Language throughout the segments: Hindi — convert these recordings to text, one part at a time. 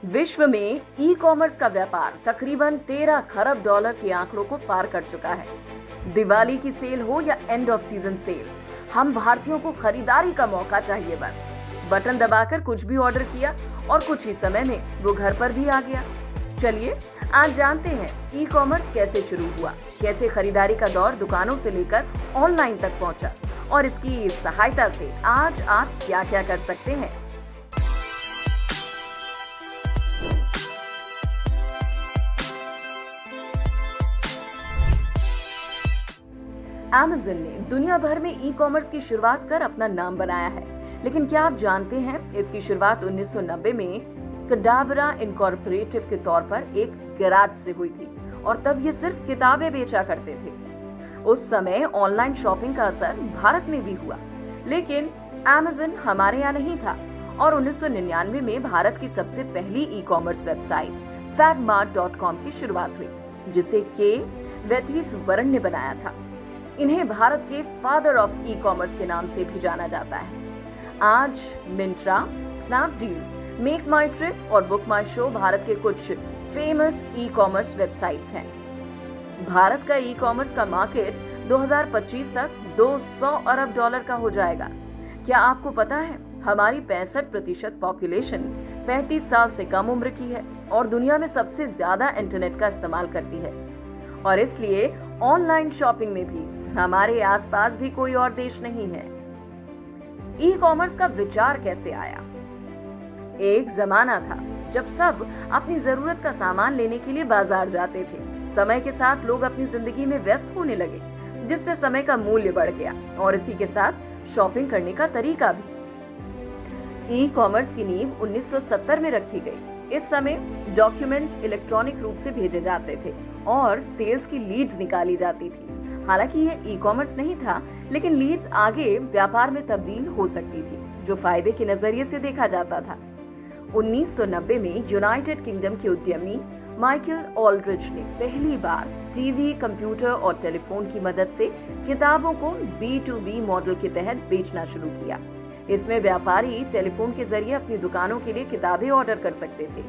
विश्व में ई कॉमर्स का व्यापार तकरीबन 13 खरब डॉलर के आंकड़ों को पार कर चुका है। दिवाली की सेल हो या एंड ऑफ सीजन सेल, हम भारतीयों को खरीदारी का मौका चाहिए। बस बटन दबाकर कुछ भी ऑर्डर किया और कुछ ही समय में वो घर पर भी आ गया। चलिए आज जानते हैं ई कॉमर्स कैसे शुरू हुआ, कैसे खरीदारी का दौर दुकानों से लेकर ऑनलाइन तक पहुंचा और इसकी सहायता से आज आप क्या क्या कर सकते हैं। Amazon ने दुनिया भर में ई कॉमर्स की शुरुआत कर अपना नाम बनाया है, लेकिन क्या आप जानते हैं इसकी शुरुआत 1990 में कडाबरा इनकॉर्पोरेटिव के तौर पर एक गैराज से हुई थी और तब ये सिर्फ किताबें बेचा करते थे। उस समय ऑनलाइन शॉपिंग का असर भारत में भी हुआ, लेकिन Amazon हमारे यहाँ नहीं था और 1999 में भारत की सबसे पहली ई कॉमर्स वेबसाइट fabmart.com की शुरुआत हुई, जिसे के वेथी सुवर्ण ने बनाया था। इन्हें भारत के फादर ऑफ ई कॉमर्स के नाम से भी जाना जाता है। आज मिंत्रा, स्नैपडील, मेक माई ट्रिप और बुक माई शो भारत के कुछ फेमस ई कॉमर्स वेबसाइट्स हैं। भारत का ई कॉमर्स का मार्केट 2025 तक 200 अरब डॉलर का हो जाएगा। क्या आपको पता है हमारी 65% पॉपुलेशन 35 साल से कम उम्र की है और दुनिया में सबसे ज्यादा इंटरनेट का इस्तेमाल करती है, और इसलिए ऑनलाइन शॉपिंग में भी हमारे आसपास भी कोई और देश नहीं है। ई कॉमर्स का विचार कैसे आया? एक जमाना था जब सब अपनी जरूरत का सामान लेने के लिए बाजार जाते थे। समय के साथ लोग अपनी जिंदगी में व्यस्त होने लगे, जिससे समय का मूल्य बढ़ गया और इसी के साथ शॉपिंग करने का तरीका भी। ई कॉमर्स की नींव 1970 में रखी गई। इस समय डॉक्यूमेंट्स इलेक्ट्रॉनिक रूप से भेजे जाते थे और सेल्स की लीड्स निकाली जाती थी। हालांकि ये ई कॉमर्स नहीं था, लेकिन लीड्स आगे व्यापार में तब्दील हो सकती थी, जो फायदे के नजरिए से देखा जाता था। 1990 में यूनाइटेड किंगडम के उद्यमी माइकल ऑल्ड्रिच ने पहली बार टीवी, कंप्यूटर और टेलीफोन की मदद से किताबों को B2B मॉडल के तहत बेचना शुरू किया। इसमें व्यापारी टेलीफोन के जरिए अपनी दुकानों के लिए किताबें ऑर्डर कर सकते थे।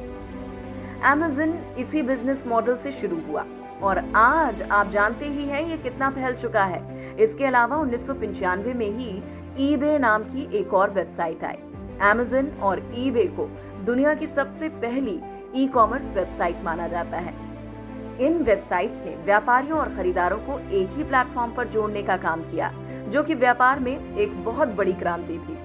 Amazon इसी बिजनेस मॉडल से शुरू हुआ और आज आप जानते ही हैं ये कितना फैल चुका है। इसके अलावा 1995 में ही eBay नाम की एक और वेबसाइट आई। Amazon और eBay को दुनिया की सबसे पहली ई कॉमर्स वेबसाइट माना जाता है। इन वेबसाइट्स ने व्यापारियों और खरीदारों को एक ही प्लेटफॉर्म पर जोड़ने का काम किया, जो कि व्यापार में एक बहुत बड़ी क्रांति थी।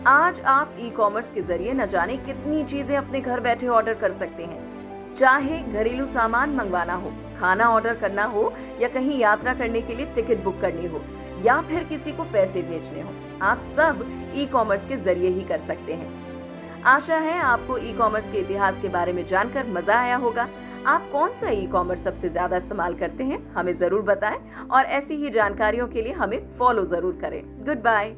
आज आप ई कॉमर्स के जरिए न जाने कितनी चीजें अपने घर बैठे ऑर्डर कर सकते हैं। चाहे घरेलू सामान मंगवाना हो, खाना ऑर्डर करना हो या कहीं यात्रा करने के लिए टिकट बुक करनी हो या फिर किसी को पैसे भेजने हो, आप सब ई कॉमर्स के जरिए ही कर सकते हैं। आशा है आपको ई कॉमर्स के इतिहास के बारे में जानकर मजा आया होगा। आप कौन सा ई कॉमर्स सबसे ज्यादा इस्तेमाल करते हैं, हमें जरूर बताएं और ऐसी ही जानकारियों के लिए हमें फॉलो जरूर करें। Good bye.